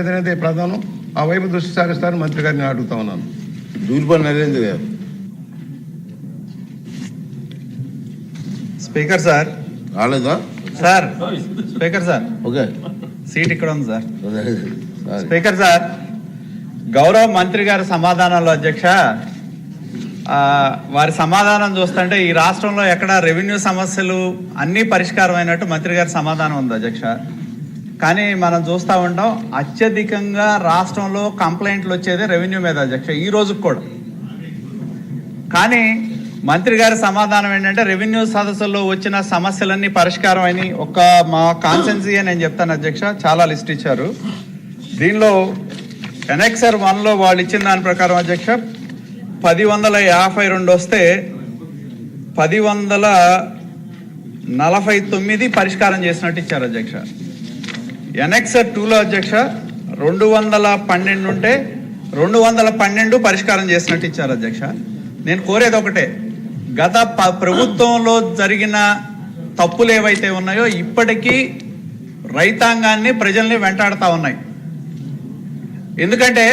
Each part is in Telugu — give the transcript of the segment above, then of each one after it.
ఏదైతే ప్రధానం ఆ వైపు దృష్టి సారిస్తారని మంత్రి గారిని అడుగుతా ఉన్నాను. దూల్పల్లి నరేంద్ర గారు. Speaker sir. రాలేదా sir? Speaker sir, okay, seat ఇక్కడ ఉంది సార్. స్పీకర్ సార్, గౌరవ మంత్రి గారి సమాధానంలో అధ్యక్ష, వారి సమాధానం చూస్తుంటే ఈ రాష్ట్రంలో ఎక్కడ రెవెన్యూ సమస్యలు అన్నీ పరిష్కారం అయినట్టు మంత్రి గారి సమాధానం ఉంది అధ్యక్ష. కానీ మనం చూస్తూ ఉంటాం అత్యధికంగా రాష్ట్రంలో కంప్లైంట్లు వచ్చేది రెవెన్యూ మీద అధ్యక్ష, ఈ రోజుకి కూడా. కానీ మంత్రి గారి సమాధానం ఏంటంటే రెవెన్యూ సదస్సుల్లో వచ్చిన సమస్యలన్నీ పరిష్కారం అని మా కాన్సెన్సీ నేను చెప్తాను అధ్యక్ష. చాలా లిస్ట్ ఇచ్చారు. దీనిలో ఎనెక్సర్ 1లో వాళ్ళు ఇచ్చిన దాని ప్రకారం అధ్యక్ష 1052 వస్తే 1049 పరిష్కారం చేసినట్టు ఇచ్చారు అధ్యక్ష. ఎనెక్సర్ 2లో అధ్యక్ష 212 ఉంటే 212 పరిష్కారం చేసినట్టు ఇచ్చారు అధ్యక్ష. నేను కోరేది ఒకటే, గత ప్రభుత్వంలో జరిగిన తప్పులు ఏవైతే ఉన్నాయో ఇప్పటికీ రైతాంగాన్ని ప్రజల్ని వెంటాడుతూ ఉన్నాయి. ఎందుకంటే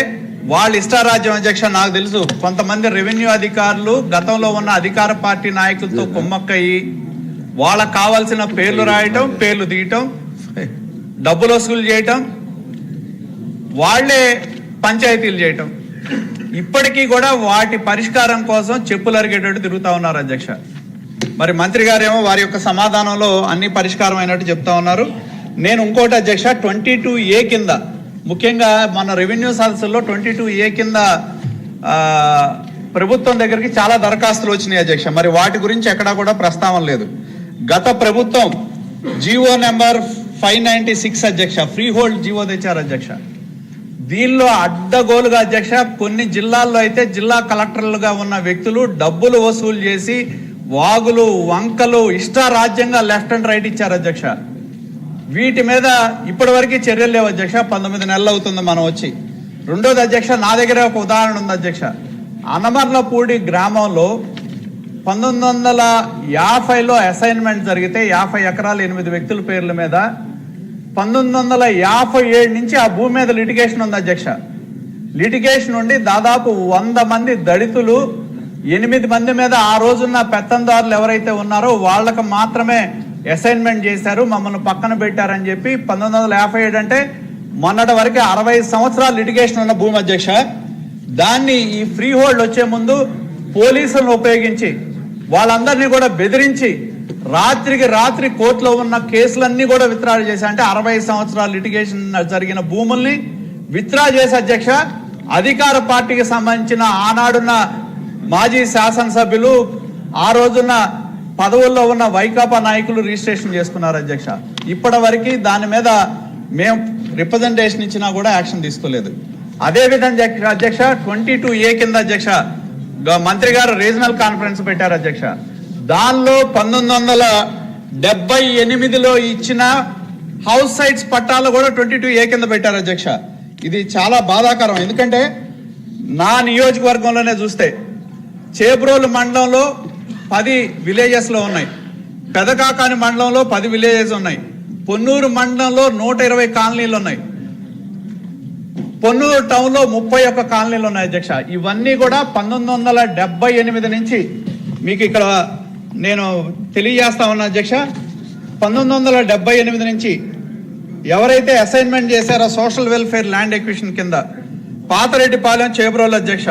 వాళ్ళ ఇష్టారాజ్యం అధ్యక్ష. నాకు తెలుసు కొంతమంది రెవెన్యూ అధికారులు గతంలో ఉన్న అధికార పార్టీ నాయకులతో కుమ్మక్కయి వాళ్ళకు కావాల్సిన పేర్లు రాయటం, పేర్లు తీయటం, డబ్బులు వసూలు చేయటం, వాళ్లే పంచాయతీలు చేయటం. ఇప్పటికీ కూడా వాటి పరిష్కారం కోసం చెప్పులు అరిగేటట్టు తిరుగుతూ ఉన్నారు అధ్యక్ష. మరి మంత్రి గారేమో వారి యొక్క సమాధానంలో అన్ని పరిష్కారం అయినట్టు చెప్తా ఉన్నారు. నేను ఇంకోటి అధ్యక్ష, 22A కింద ముఖ్యంగా మన రెవెన్యూ సదస్సుల్లో 22A కింద ప్రభుత్వం దగ్గరికి చాలా దరఖాస్తులు వచ్చినాయి అధ్యక్ష. మరి వాటి గురించి ఎక్కడా కూడా ప్రస్తావన లేదు. గత ప్రభుత్వం జీవో నెంబర్ 596 అధ్యక్ష, ఫ్రీ హోల్డ్ జీవో తెచ్చారు అధ్యక్ష. దీనిలో అడ్డగోలుగా అధ్యక్ష కొన్ని జిల్లాల్లో అయితే జిల్లా కలెక్టర్లుగా ఉన్న వ్యక్తులు డబ్బులు వసూలు చేసి వాగులు వంకలు ఇష్టారాజ్యంగా లెఫ్ట్ అండ్ రైట్ ఇచ్చారు అధ్యక్ష. వీటి మీద ఇప్పటి వరకు చర్యలు లేవు అధ్యక్ష. 19 నెలలు అవుతుంది మనం వచ్చి. రెండోది అధ్యక్ష, నా దగ్గర ఒక ఉదాహరణ ఉంది అధ్యక్ష. అనమర్లపూడి గ్రామంలో 1950లో అసైన్మెంట్ జరిగితే 50 ఎకరాలు 8 వ్యక్తుల పేర్ల మీద 1957 నుంచి ఆ భూమి మీద లిటిగేషన్ ఉంది అధ్యక్ష. లిటిగేషన్ ఉండి దాదాపు 100 మంది దళితులు 8 మంది మీద ఆ రోజున్న పెత్తందారులు ఎవరైతే ఉన్నారో వాళ్ళకు మాత్రమే అసైన్మెంట్ చేశారు, మమ్మల్ని పక్కన పెట్టారని చెప్పి 1957 అంటే మొన్నటి వరకు 60 సంవత్సరాలు లిటిగేషన్ ఉన్న భూమి అధ్యక్ష. దాన్ని ఈ ఫ్రీ హోల్డ్ వచ్చే ముందు పోలీసులను ఉపయోగించి వాళ్ళందరినీ కూడా బెదిరించి రాత్రికి రాత్రి కోర్టులో ఉన్న కేసులన్నీ కూడా విత్డ్రా చేసి, అంటే 60 సంవత్సరాల లిటిగేషన్ జరిగిన భూముల్ని విత్డ్రా చేసి అధ్యక్ష అధికార పార్టీకి సంబంధించిన ఆనాడున్న మాజీ శాసనసభ్యులు ఆ రోజున్న పదవుల్లో ఉన్న వైకాపా నాయకులు రిజిస్ట్రేషన్ చేసుకున్నారు అధ్యక్ష. ఇప్పటి వరకు దాని మీద మేము రిప్రజెంటేషన్ ఇచ్చినా కూడా యాక్షన్ తీసుకోలేదు. అదేవిధంగా అధ్యక్ష 22A కింద అధ్యక్ష మంత్రి గారు రీజనల్ కాన్ఫరెన్స్ పెట్టారు అధ్యక్ష. దానిలో 1978లో ఇచ్చిన హౌస్ సైట్స్ పట్టాలు కూడా 22A కింద పెట్టారు అధ్యక్ష. ఇది చాలా బాధాకరం. ఎందుకంటే నా నియోజకవర్గంలోనే చూస్తే చేబ్రోలు మండలంలో 10 విలేజెస్లో ఉన్నాయి, పెదకాకాని మండలంలో 10 విలేజెస్ ఉన్నాయి, పొన్నూరు మండలంలో 120 కాలనీలు ఉన్నాయి, పొన్నూరు టౌన్లో 31 కాలనీలు ఉన్నాయి అధ్యక్ష. ఇవన్నీ కూడా 1978 నుంచి మీకు ఇక్కడ నేను తెలియజేస్తా ఉన్నా అధ్యక్ష. 1978 నుంచి ఎవరైతే అసైన్మెంట్ చేశారో సోషల్ వెల్ఫేర్ ల్యాండ్ ఎక్విషన్ కింద పాతరెడ్డిపాలెం చేబ్రోలు అధ్యక్ష,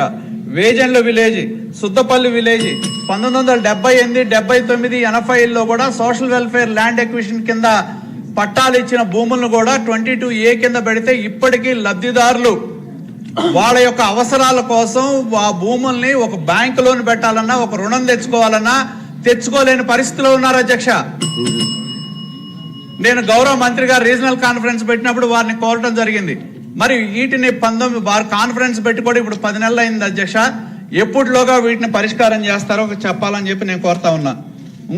వేజన్ల విలేజ్, సుద్దపల్లి విలేజ్ 1978, 79, 80లో కూడా సోషల్ వెల్ఫేర్ ల్యాండ్ ఎక్విషన్ కింద పట్టాలు ఇచ్చిన భూములను కూడా 22A కింద పెడితే ఇప్పటికీ లబ్ధిదారులు వాళ్ళ యొక్క అవసరాల కోసం ఆ భూముల్ని ఒక బ్యాంకు లోన్ పెట్టాలన్నా ఒక రుణం తెచ్చుకోవాలన్నా తెచ్చుకోలేని పరిస్థితిలో ఉన్నారు అధ్యక్ష. నేను గౌరవ మంత్రి గారు రీజనల్ కాన్ఫరెన్స్ పెట్టినప్పుడు వారిని కోరటం జరిగింది. మరి వీటిని 19 వారు కాన్ఫరెన్స్ పెట్టుకోవడం ఇప్పుడు 10 నెలలు అయింది అధ్యక్ష. ఎప్పటిలోగా వీటిని పరిష్కారం చేస్తారో చెప్పాలని చెప్పి నేను కోరుతా ఉన్నా.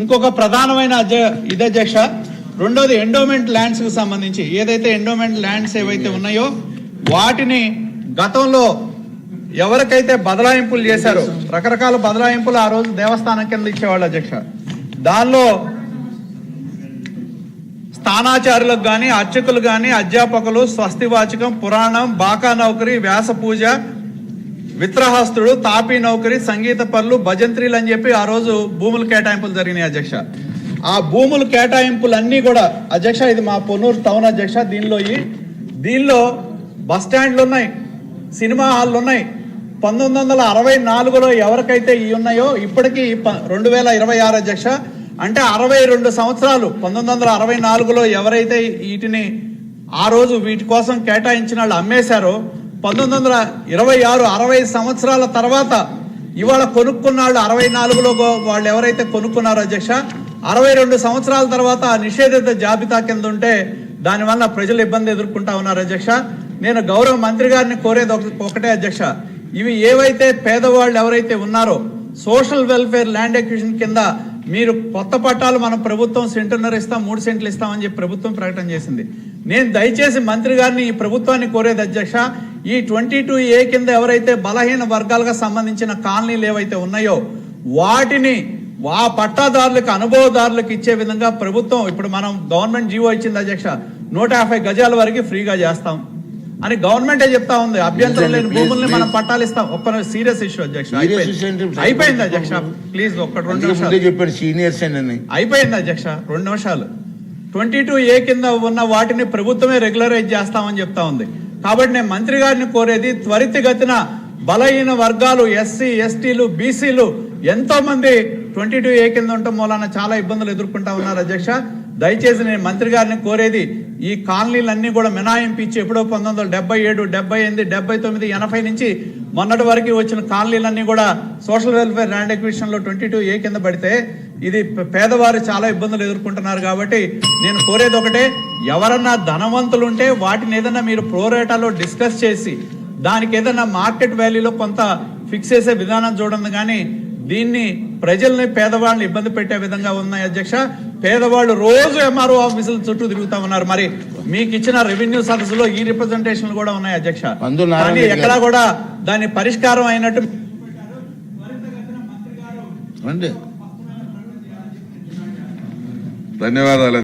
ఇంకొక ప్రధానమైన ఇది అధ్యక్ష, రెండోది ఎండోమెంట్ ల్యాండ్స్ కి సంబంధించి ఏదైతే ఎండోమెంట్ ల్యాండ్స్ ఏవైతే ఉన్నాయో వాటిని గతంలో ఎవరికైతే బదలాయింపులు చేశారో రకరకాల బదలాయింపులు ఆ రోజు దేవస్థానం కింద ఇచ్చేవాళ్ళు అధ్యక్ష. దానిలో స్థానాచారులకు కానీ, అర్చకులు కానీ, అధ్యాపకులు, స్వస్తివాచకం, పురాణం, బాకా నౌకరి, వ్యాస పూజ, విత్రహస్తుడు, తాపీ నౌకరి, సంగీత పనులు, భజంత్రీలు అని చెప్పి ఆ రోజు భూములు కేటాయింపులు జరిగినాయి అధ్యక్ష. ఆ భూములు కేటాయింపులన్నీ కూడా అధ్యక్ష, ఇది మా పొన్నూరు టౌన్ అధ్యక్ష. దీనిలో బస్ స్టాండ్లు ఉన్నాయి, సినిమా హాళ్ళు ఉన్నాయి. 1964లో ఎవరికైతే ఇవి ఉన్నాయో ఇప్పటికీ 2026 అధ్యక్ష, అంటే 62 సంవత్సరాలు. 1964లో ఎవరైతే వీటిని ఆ రోజు వీటి కోసం కేటాయించిన వాళ్ళు అమ్మేశారో 1926 60 సంవత్సరాల తర్వాత ఇవాళ కొనుక్కున్న వాళ్ళు 64లో వాళ్ళు ఎవరైతే కొనుక్కున్నారో అధ్యక్ష, 62 సంవత్సరాల తర్వాత నిషేధిత జాబితా కింద ఉంటే దానివల్ల ప్రజలు ఇబ్బంది ఎదుర్కొంటా ఉన్నారు అధ్యక్ష. నేను గౌరవ మంత్రి గారిని కోరేది ఒకటే అధ్యక్ష, ఇవి ఏవైతే పేదవాళ్ళు ఎవరైతే ఉన్నారో సోషల్ వెల్ఫేర్ ల్యాండ్ ఎక్విజిషన్ కింద మీరు కొత్త పట్టాలు మనం ప్రభుత్వం సెంటున్నర ఇస్తాం, 3 సెంట్లు ఇస్తామని చెప్పి ప్రభుత్వం ప్రకటన చేసింది. నేను దయచేసి మంత్రి గారిని, ఈ ప్రభుత్వాన్ని కోరేది అధ్యక్ష, ఈ 22A కింద ఎవరైతే బలహీన వర్గాలకు సంబంధించిన కాలనీలు ఏవైతే ఉన్నాయో వాటిని ఆ పట్టాదారులకు, అనుభవదారులకు ఇచ్చే విధంగా ప్రభుత్వం, ఇప్పుడు మనం గవర్నమెంట్ జీవో ఇచ్చింది అధ్యక్ష, 150 గజాల వరకు ఫ్రీగా చేస్తాం అని గవర్నమెంటే చెప్తా ఉంది. అభ్యంతరం లేని భూముల్ని మనం పట్టాలు ఇస్తాం. ఒక్క సీరియస్ ఇష్యూ అధ్యక్ష, అయిపోయింది అధ్యక్ష. ప్లీజ్ ఒక్క 2 నిమిషాలు చెప్పాడు సీనియర్స్ అయిపోయింది అధ్యక్ష, 2 నిమిషాలు. 22A కింద ఉన్న వాటిని ప్రభుత్వమే రెగ్యులరైజ్ చేస్తామని చెప్తా ఉంది. కాబట్టి నేను మంత్రి గారిని కోరేది, త్వరితగతిన బలహీన వర్గాలు, ఎస్సీ, ఎస్టీలు, బీసీలు ఎంతో మంది 22A కింద ఉండటం మూలాన చాలా ఇబ్బందులు ఎదుర్కొంటా ఉన్నారు అధ్యక్ష. దయచేసి నేను మంత్రి గారిని కోరేది, ఈ కాలనీలన్నీ కూడా మినహాయింపు ఇచ్చి ఎప్పుడో 1977, 78, 79, 80 నుంచి మొన్నటి వరకు వచ్చిన కాలనీలన్నీ కూడా సోషల్ వెల్ఫేర్ ల్యాండ్ ఎక్విజిషన్ లో 22A కింద పడితే ఇది పేదవారు చాలా ఇబ్బందులు ఎదుర్కొంటున్నారు. కాబట్టి నేను కోరేది ఒకటే, ఎవరన్నా ధనవంతులు ఉంటే వాటిని ఏదన్నా మీరు ప్రోరేటాలో డిస్కస్ చేసి దానికి ఏదన్నా మార్కెట్ వాల్యూలో కొంత ఫిక్స్ చేసే విధానం చూడండి. కానీ దీన్ని ప్రజల్ని, పేదవాళ్ళని ఇబ్బంది పెట్టే విధంగా ఉన్నాయి అధ్యక్ష. పేదవాళ్ళు రోజు MRO ఆఫీసుల చుట్టూ తిరుగుతా ఉన్నారు. మరి మీకు ఇచ్చిన రెవెన్యూ సదస్సులో ఈ రిప్రజెంటేషన్లు కూడా ఉన్నాయి అధ్యక్ష, కానీ ఎక్కడా కూడా దాని పరిష్కారం అయినట్టు. ధన్యవాదాలు.